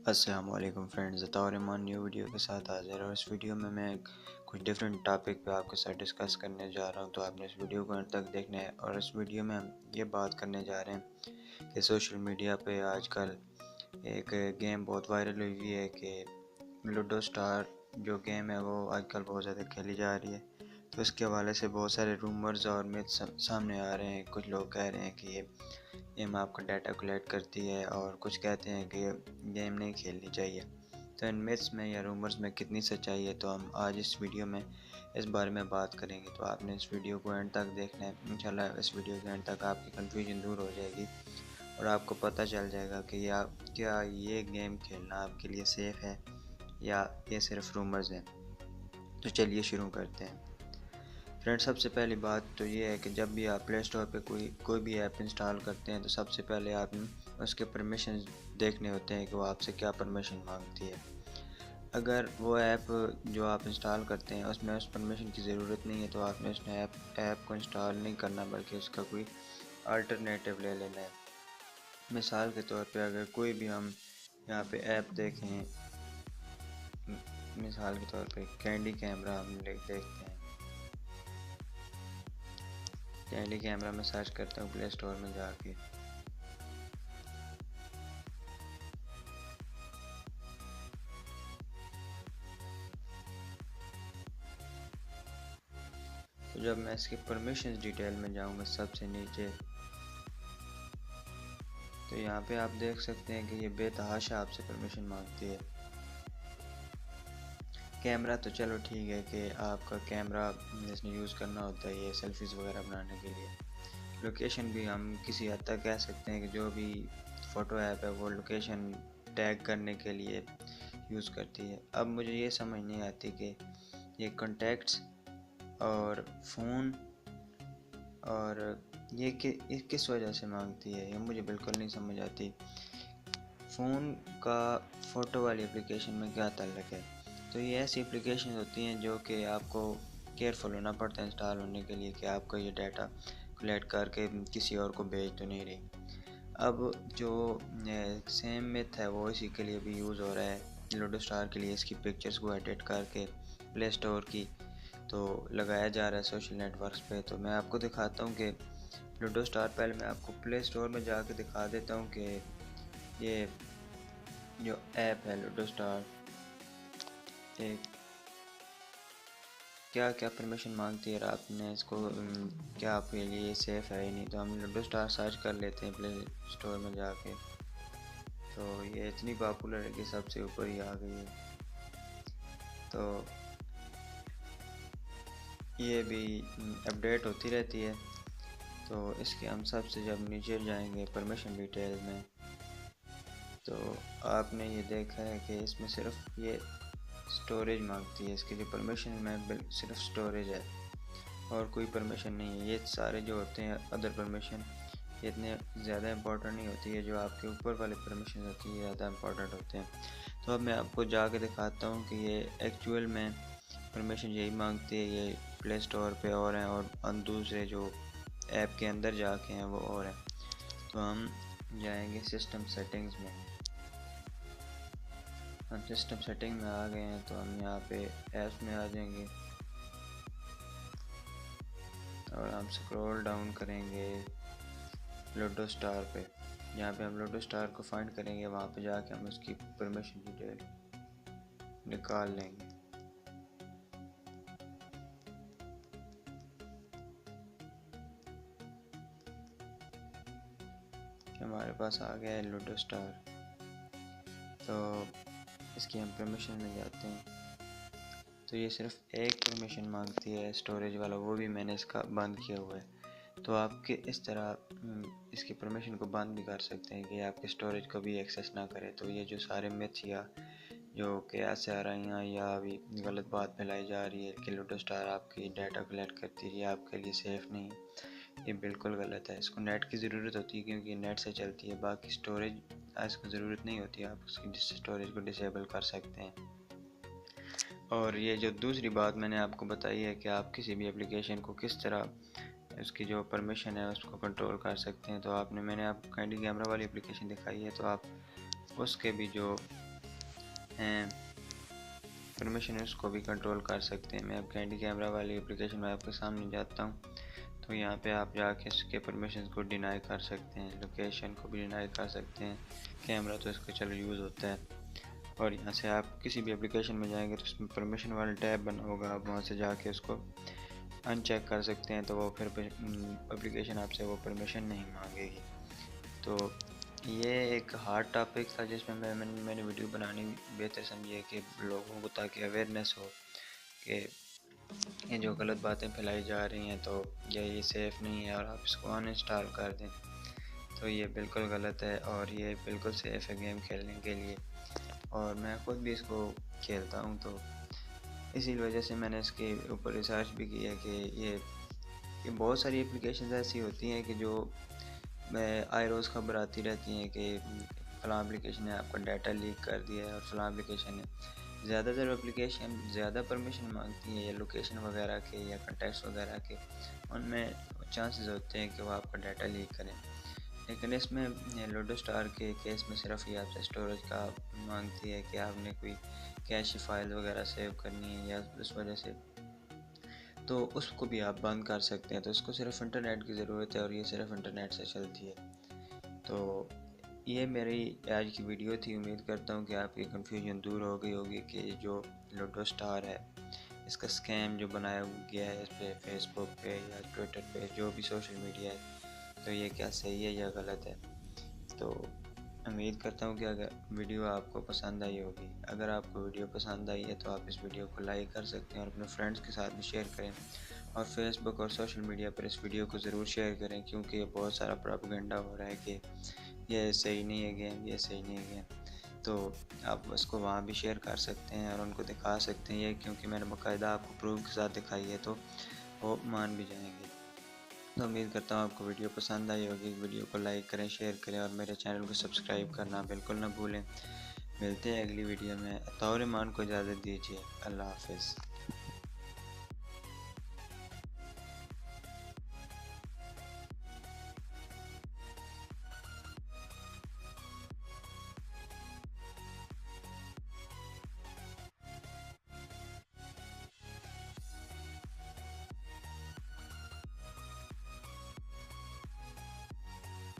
अस्सलामुअलैकुम friends, Rahman new video के साथ हाजिर और इस वीडियो में मैं कुछ डिफरेंट टॉपिक पे आपके साथ डिस्कस करने जा रहा हूं। तो आपने इस वीडियो को अंत तक देखना है और इस वीडियो में हम ये बात करने जा रहे हैं कि सोशल मीडिया पे आजकल एक गेम बहुत वायरल हुई हुई है कि लूडो स्टार जो गेम है वो आजकल बहुत ज़्यादा खेली जा रही है। तो इसके हवाले से बहुत सारे रूमर्स और मिथ्स सामने आ रहे हैं। कुछ लोग कह रहे हैं कि ये गेम आपका डाटा कलेक्ट करती है और कुछ कहते हैं कि ये गेम नहीं खेलनी चाहिए। तो इन मिथ्स में या रूमर्स में कितनी सच्चाई है, तो हम आज इस वीडियो में इस बारे में बात करेंगे। तो आपने इस वीडियो को एंड तक देखना है। इंशाल्लाह इस वीडियो के एंड तक आपकी कन्फ्यूजन दूर हो जाएगी और आपको पता चल जाएगा कि क्या ये गेम खेलना आपके लिए सेफ़ है या ये सिर्फ रूमर्स हैं। तो चलिए शुरू करते हैं। फ्रेंड, सबसे पहली बात तो ये है कि जब भी आप प्ले स्टोर पे कोई भी ऐप इंस्टॉल करते हैं तो सबसे पहले आपने उसके परमिशन देखने होते हैं कि वो आपसे क्या परमिशन मांगती है। अगर वो ऐप जो आप इंस्टॉल करते हैं उसमें उस परमिशन की ज़रूरत नहीं है तो आपने उस ऐप को इंस्टॉल नहीं करना, बल्कि उसका कोई अल्टरनेटिव ले लेना है। मिसाल के तौर पे अगर कोई भी हम यहाँ पे ऐप देखें, मिसाल के तौर पे कैंडी कैमरा हम देखते हैं। कैंडी कैमरा में सर्च करता हूँ प्ले स्टोर में जाके। तो जब मैं इसकी परमिशंस डिटेल में जाऊंगा सबसे नीचे, तो यहाँ पे आप देख सकते हैं कि ये बेतहाशा आपसे परमिशन मांगती है। कैमरा तो चलो ठीक है कि आपका कैमरा इसने यूज़ करना होता है ये सेल्फीज़ वगैरह बनाने के लिए। लोकेशन भी हम किसी हद तक कह सकते हैं कि जो भी फ़ोटो ऐप है वो लोकेशन टैग करने के लिए यूज़ करती है। अब मुझे ये समझ नहीं आती कि ये कॉन्टैक्ट्स और फ़ोन और ये किस वजह से मांगती है, ये मुझे बिल्कुल नहीं समझ आती। फ़ोन का फ़ोटो वाली एप्लीकेशन में क्या ताल्लुक़ है? तो ये ऐसी एप्लीकेशन होती हैं जो कि आपको केयरफुल होना पड़ता है इंस्टॉल होने के लिए कि आपका ये डाटा कलेक्ट करके किसी और को भेज तो नहीं रही। अब जो सेम मिथ है वो इसी के लिए भी यूज़ हो रहा है। लूडो स्टार के लिए इसकी पिक्चर्स को एडिट करके प्ले स्टोर की तो लगाया जा रहा है सोशल नेटवर्क्स पे। तो मैं आपको दिखाता हूँ कि लूडो स्टार, पहले मैं आपको प्ले स्टोर में जाके दिखा देता हूँ कि ये जो ऐप है लूडो स्टार एक क्या क्या परमिशन मांगती है और आपने इसको क्या आपके लिए सेफ़ है या नहीं। तो हम लूडो स्टार सर्च कर लेते हैं प्ले स्टोर में जाके। तो ये इतनी पॉपुलर है कि सबसे ऊपर ही आ गई है। तो ये भी अपडेट होती रहती है। तो इसके हम सबसे जब नीचे जाएंगे परमिशन डिटेल में, तो आपने ये देखा है कि इसमें सिर्फ ये स्टोरेज मांगती है। इसकी जो परमिशन में सिर्फ स्टोरेज है और कोई परमिशन नहीं है। ये सारे जो होते हैं अदर परमिशन, ये इतने ज़्यादा इंपॉर्टेंट नहीं होती है। जो आपके ऊपर वाले परमिशन होती है ज़्यादा इंपॉर्टेंट होते हैं। तो अब मैं आपको जाके दिखाता हूँ कि ये एक्चुअल में परमिशन यही मांगती है। ये प्ले स्टोर पे और हैं और दूसरे जो ऐप के अंदर जाके हैं वो और हैं। तो हम जाएंगे सिस्टम सेटिंग्स में। हम सिस्टम सेटिंग में आ गए हैं तो हम यहाँ पे ऐप्स में आ जाएंगे और हम स्क्रॉल डाउन करेंगे लूडो स्टार पे। यहाँ पे हम लूडो स्टार को फाइंड करेंगे, वहाँ पे जाके हम उसकी परमिशन डिटेल निकाल लेंगे। हमारे पास आ गया है लूडो स्टार। तो इसकी हम परमिशन में जाते हैं तो ये सिर्फ एक परमिशन मांगती है स्टोरेज वाला, वो भी मैंने इसका बंद किया हुआ है। तो आपके इस तरह इसकी परमिशन को बंद भी कर सकते हैं कि आपके स्टोरेज को भी एक्सेस ना करे। तो ये जो सारे मिथ्स या जो कयास से आ रही हैं या अभी गलत बात फैलाई जा रही है कि लूडो स्टार आपकी डाटा कलेक्ट करती है, आपके लिए सेफ़ नहीं, ये बिल्कुल गलत है। इसको नेट की ज़रूरत होती है क्योंकि नेट से चलती है। बाकी स्टोरेज इसको ज़रूरत नहीं होती, आप उसकी स्टोरेज को डिसेबल कर सकते हैं। और ये जो दूसरी बात मैंने आपको बताई है कि आप किसी भी एप्लीकेशन को किस तरह उसकी जो परमिशन है उसको कंट्रोल कर सकते हैं। तो मैंने आपको कैंडी कैमरा वाली एप्लीकेशन दिखाई है, तो आप उसके भी जो परमिशन उसको भी कंट्रोल कर सकते हैं। मैं अब कैंडी कैमरा वाली एप्लीकेशन में आपके सामने जाता हूँ, तो यहाँ पे आप जाके इसके परमिशन को डिनाई कर सकते हैं, लोकेशन को भी डिनाई कर सकते हैं। कैमरा तो इसका चलो यूज़ होता है। और यहाँ से आप किसी भी एप्लीकेशन में जाएंगे तो उसमें परमिशन वाला टैब बना होगा, आप वहाँ से जाके उसको अनचेक कर सकते हैं, तो वो फिर एप्लीकेशन आपसे वो परमिशन नहीं मांगेगी। तो ये एक हार्ड टॉपिक था जिसमें मैंने वीडियो बनानी बेहतर समझी है कि लोगों को ताकि अवेयरनेस हो कि ये जो गलत बातें फैलाई जा रही हैं तो ये सेफ़ नहीं है और आप इसको अनइंस्टॉल कर दें, तो ये बिल्कुल गलत है और ये बिल्कुल सेफ़ है गेम खेलने के लिए। और मैं ख़ुद भी इसको खेलता हूँ, तो इसी वजह से मैंने इसके ऊपर रिसर्च भी की है कि ये बहुत सारी एप्लीकेशंस ऐसी होती हैं कि जो आए रोज़ खबर आती रहती हैं कि फ़लाँ एप्लीकेशन ने आपका डाटा लीक कर दिया है और फ़लाँ एप्लीकेशन ने ज़्यादातर एप्लीकेशन ज़्यादा परमिशन मांगती हैं या लोकेशन वगैरह के या कॉन्टैक्ट्स वगैरह के, उनमें चांसेस होते हैं कि वो आपका डाटा लीक करें। लेकिन इसमें लूडो स्टार के केस में सिर्फ ये आपसे स्टोरेज का मांगती है कि आपने कोई कैश फाइल वगैरह सेव करनी है या उस वजह से, तो उसको भी आप बंद कर सकते हैं। तो इसको सिर्फ इंटरनेट की ज़रूरत है और ये सिर्फ इंटरनेट से चलती है। तो ये मेरी आज की वीडियो थी। उम्मीद करता हूँ कि आपकी कन्फ्यूजन दूर हो गई होगी कि जो लूडो स्टार है इसका स्कैम जो बनाया गया है इस पर फेसबुक पे या ट्विटर पे, जो भी सोशल मीडिया है, तो ये क्या सही है या गलत है। तो उम्मीद करता हूँ कि अगर वीडियो आपको पसंद आई होगी, अगर आपको वीडियो पसंद आई है तो आप इस वीडियो को लाइक कर सकते हैं और अपने फ्रेंड्स के साथ भी शेयर करें और फेसबुक और सोशल मीडिया पर इस वीडियो को ज़रूर शेयर करें, क्योंकि बहुत सारा प्रोपेगेंडा हो रहा है कि ये सही नहीं है गेम, ये सही नहीं है गेम। तो आप उसको वहाँ भी शेयर कर सकते हैं और उनको दिखा सकते हैं ये, क्योंकि मैंने बाकायदा आपको प्रूफ के साथ दिखाई है तो वो मान भी जाएंगे। तो उम्मीद करता हूँ आपको वीडियो पसंद आई होगी। वीडियो को लाइक करें, शेयर करें और मेरे चैनल को सब्सक्राइब करना बिल्कुल ना भूलें। मिलते हैं अगली वीडियो में। तौर ईमान को इजाज़त दीजिए। अल्लाह हाफ़िज़।